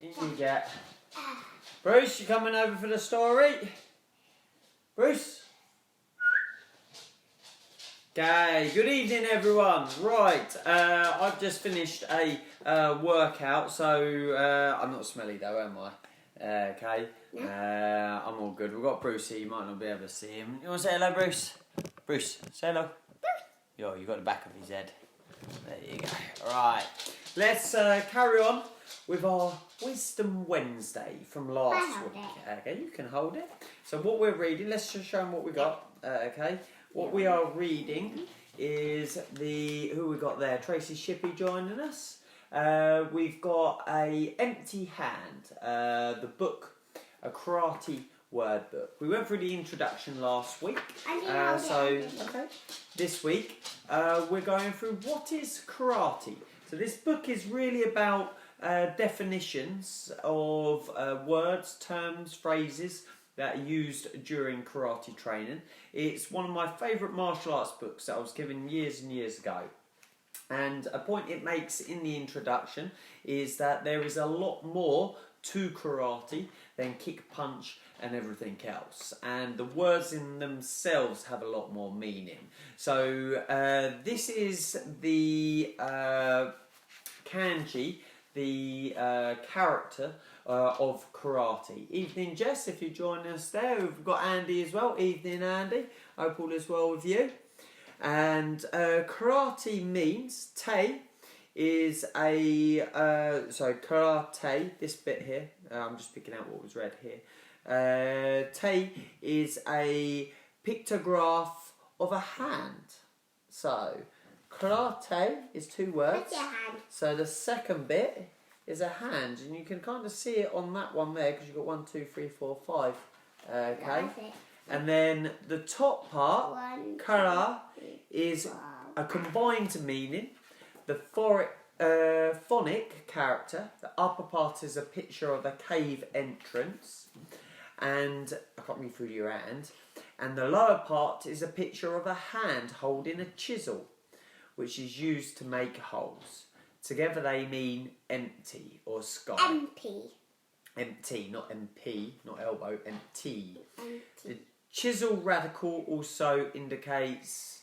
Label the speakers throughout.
Speaker 1: You get. Bruce, you coming over for the story? Bruce? Okay, good evening everyone. Right, I've just finished a workout, so I'm not smelly though, am I? Okay, I'm all good. We've got Bruce here, you might not be able to see him. You want to say hello, Bruce? Bruce, say hello. Yo, you got the back of his head. There you go. Right, let's carry on with our Wisdom Wednesday from last week. Okay, you can hold it. So what we're reading, let's just show them what we got. Okay, what we are reading is who we got there? Tracy Shippey joining us. We've got a Empty Hand, the book, a karate word book. We went through the introduction last week. This week we're going through what is karate. So this book is really about definitions of words, terms, phrases that are used during karate training. It's one of my favourite martial arts books that I was given years and years ago. And a point it makes in the introduction is that there is a lot more to karate than kick, punch and everything else. And the words in themselves have a lot more meaning. So this is the kanji, the character of karate. Evening Jess, if you join us there. We've got Andy as well. Evening Andy, hope all is well with you. And karate means, te is a, karate, this bit here, I'm just picking out what was read here. Te is a pictograph of a hand. So, karate is two words. So the second bit is a hand, and you can kind of see it on that one there because you've got 1, 2, 3, 4, 5. Okay. And then the top part, kara, is a combined meaning. The phonic character, the upper part is a picture of a cave entrance, and I can't read through your hand. And the lower part is a picture of a hand holding a chisel, which is used to make holes. Together they mean empty or sky. Empty, not MP, not elbow, empty. The chisel radical also indicates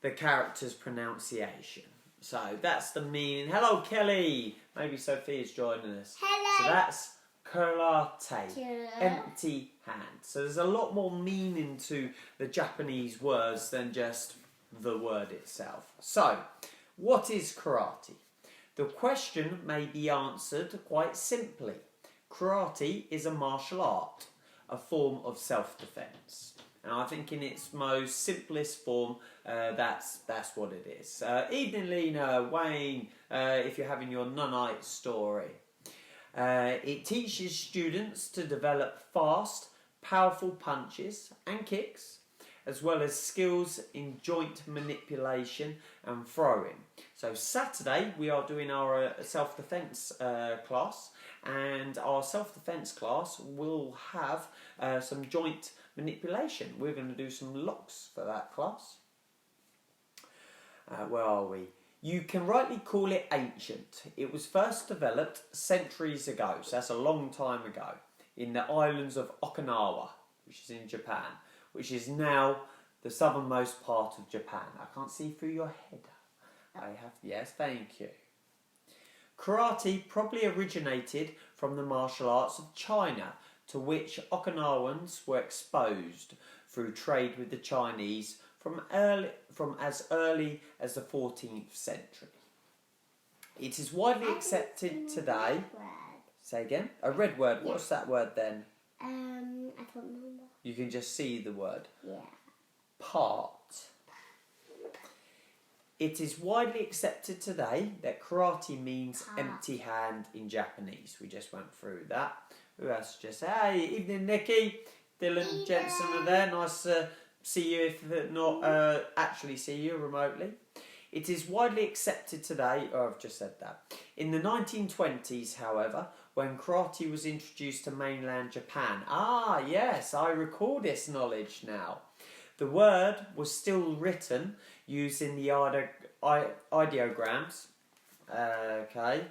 Speaker 1: the character's pronunciation. So that's the meaning. Hello, Kelly. Maybe Sophia's joining us.
Speaker 2: Hello.
Speaker 1: So that's karate, empty hand. So there's a lot more meaning to the Japanese words than just the word itself. So, what is karate? The question may be answered quite simply. Karate is a martial art, a form of self-defense. And I think in its most simplest form, that's what it is. Evening Lena, Wayne, if you're having your nunite story. It teaches students to develop fast, powerful punches and kicks, as well as skills in joint manipulation and throwing. So Saturday we are doing our self-defense class, and our self-defense class will have some joint manipulation. We're going to do some locks for that class. Where are we? You can rightly call it ancient. It was first developed centuries ago, so that's a long time ago, in the islands of Okinawa, which is in Japan, which is now the southernmost part of Japan. I can't see through your head. Yes, thank you. Karate probably originated from the martial arts of China, to which Okinawans were exposed through trade with the Chinese from as early as the 14th century. It is widely accepted today. Say again? A red word. What's that word then?
Speaker 2: I don't remember.
Speaker 1: You can just see the word.
Speaker 2: Yeah.
Speaker 1: Part. It is widely accepted today that karate means empty hand in Japanese. We just went through that. Who else just hey, evening Nikki, Dylan, Jensen are there. Nice to see you if not actually see you remotely. It is widely accepted today, I've just said that. In the 1920s, however, when karate was introduced to mainland Japan. Ah, yes, I recall this knowledge now. The word was still written using the ideograms. Okay.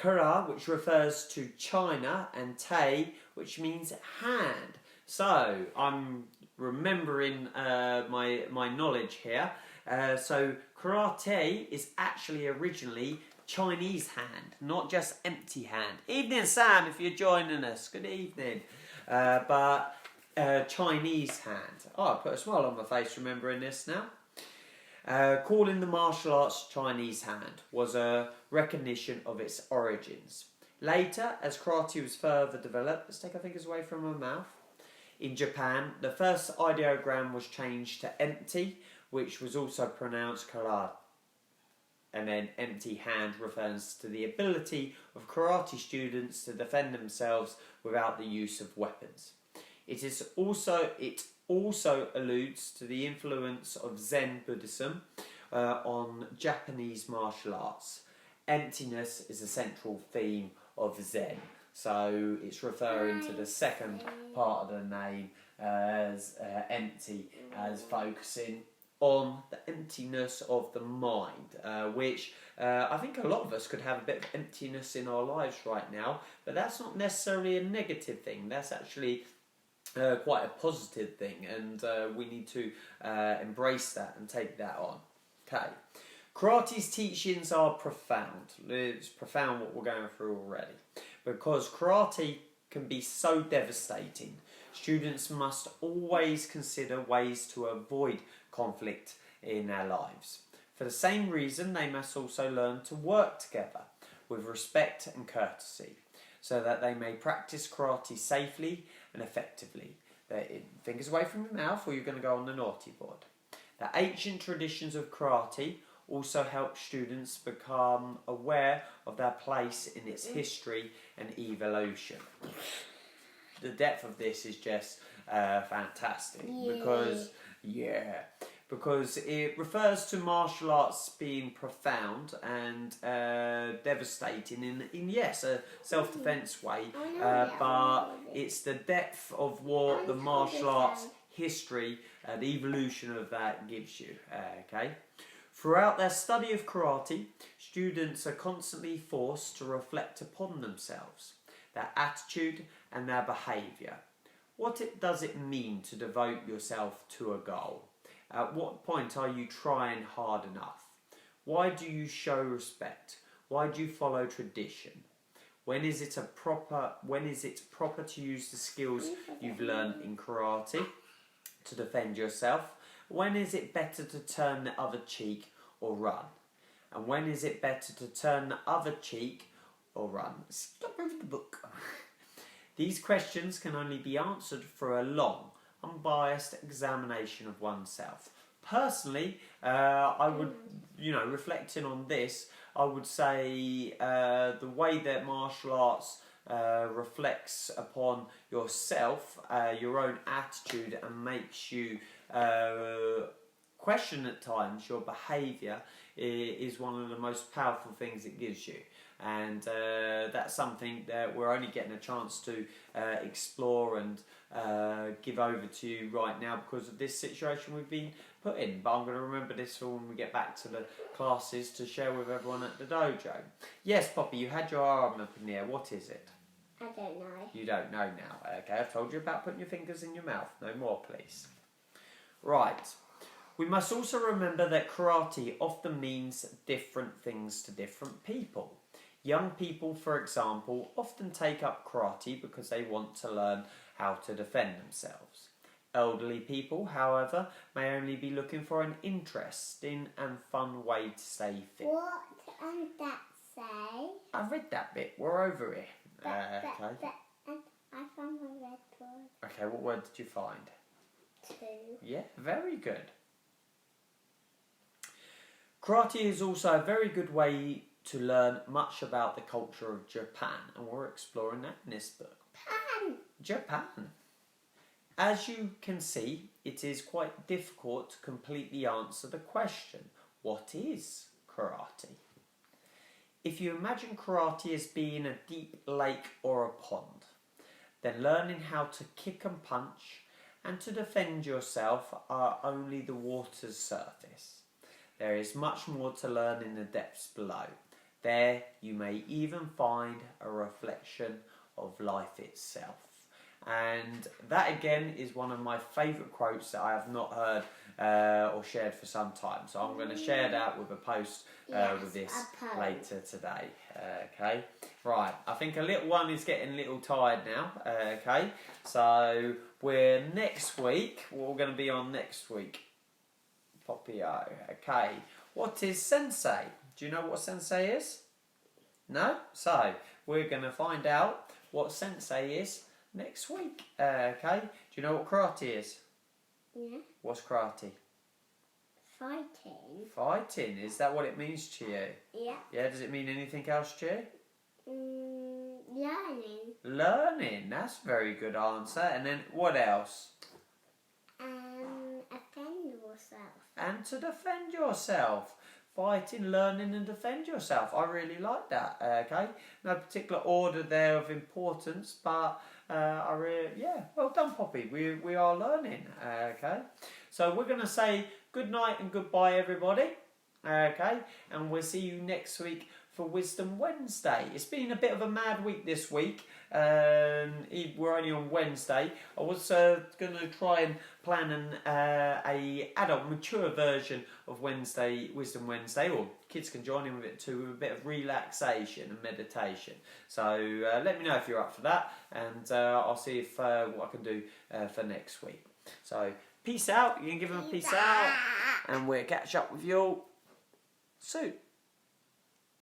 Speaker 1: kara, which refers to China, and te, which means hand. So I'm remembering my knowledge here. So karate is actually originally Chinese hand, not just empty hand. Evening, Sam, if you're joining us. Good evening. But Chinese hand. Oh, I put a smile on my face remembering this now. Calling the martial arts Chinese hand was a recognition of its origins. Later, as karate was further developed, let's take our fingers away from our mouth. In Japan, the first ideogram was changed to empty, which was also pronounced kara. And then empty hand refers to the ability of karate students to defend themselves without the use of weapons. It also alludes to the influence of Zen Buddhism on Japanese martial arts. Emptiness is a central theme of Zen, so it's referring to the second part of the name as empty, as focusing on the emptiness of the mind, which I think a lot of us could have a bit of emptiness in our lives right now, but that's not necessarily a negative thing. That's actually quite a positive thing, and we need to embrace that and take that on. Okay, karate's teachings are profound. It's profound what we're going through already, because karate can be so devastating. Students must always consider ways to avoid conflict in their lives. For the same reason, they must also learn to work together with respect and courtesy, so that they may practice karate safely and effectively. Fingers away from your mouth, or you're going to go on the naughty board. The ancient traditions of karate also help students become aware of their place in its history and evolution. The depth of this is just fantastic, because it refers to martial arts being profound and devastating in yes, a self-defense way, but it's the depth of what the martial arts history, the evolution of that gives you. Okay. Throughout their study of karate, students are constantly forced to reflect upon themselves, their attitude and their behaviour. What does it mean to devote yourself to a goal? At what point are you trying hard enough? Why do you show respect? Why do you follow tradition? When is it proper to use the skills you've learned in karate to defend yourself? When is it better to turn the other cheek or run? And when is it better to turn the other cheek or run? Stop reading the book. These questions can only be answered through a long, unbiased examination of oneself. Personally, I would, reflecting on this, I would say the way that martial arts reflects upon yourself, your own attitude, and makes you question at times your behaviour is one of the most powerful things it gives you. And that's something that we're only getting a chance to explore and give over to you right now because of this situation we've been put in. But I'm going to remember this for when we get back to the classes to share with everyone at the dojo. Yes, Poppy, you had your arm up in the air. What is it?
Speaker 2: I don't know.
Speaker 1: You don't know now. Okay, I've told you about putting your fingers in your mouth. No more, please. Right. We must also remember that karate often means different things to different people. Young people, for example, often take up karate because they want to learn how to defend themselves. Elderly people, however, may only be looking for an interesting and fun way to stay fit.
Speaker 2: What does that say?
Speaker 1: I've read that bit. We're over here. Okay.
Speaker 2: And I found my red word.
Speaker 1: Okay, what word did you find?
Speaker 2: 2.
Speaker 1: Yeah, very good. Karate is also a very good way to learn much about the culture of Japan, and we're exploring that in this book. Japan. As you can see, it is quite difficult to completely answer the question, what is karate? If you imagine karate as being a deep lake or a pond, then learning how to kick and punch and to defend yourself are only the water's surface. There is much more to learn in the depths below. There you may even find a reflection of life itself. And that again is one of my favourite quotes that I have not heard or shared for some time. So I'm going to share that with a post with this later today. Okay, right. I think a little one is getting a little tired now. Okay, so we're next week. What we're going to be on next week? Poppy-o. Okay, what is sensei? Do you know what sensei is? No? So we're going to find out what sensei is next week. Okay, do you know what karate is?
Speaker 2: Yeah.
Speaker 1: What's karate?
Speaker 2: Fighting.
Speaker 1: Fighting, is that what it means to you?
Speaker 2: Yeah.
Speaker 1: Yeah, does it mean anything else to you?
Speaker 2: Learning.
Speaker 1: Learning, that's a very good answer. And then what else?
Speaker 2: Offend yourself.
Speaker 1: And to defend yourself. Fighting, learning and defend yourself. I really like that. Okay, no particular order there of importance, but well done, Poppy. We are learning. Okay, so we're going to say good night and goodbye, everybody. Okay, and we'll see you next week for Wisdom Wednesday. It's been a bit of a mad week this week. We're only on Wednesday. I was going to try and plan a adult, mature version of Wisdom Wednesday, or kids can join in with it too, with a bit of relaxation and meditation. So let me know if you're up for that, and I'll see if what I can do for next week. So peace out. You can give them a peace out, and we'll catch up with you all soon.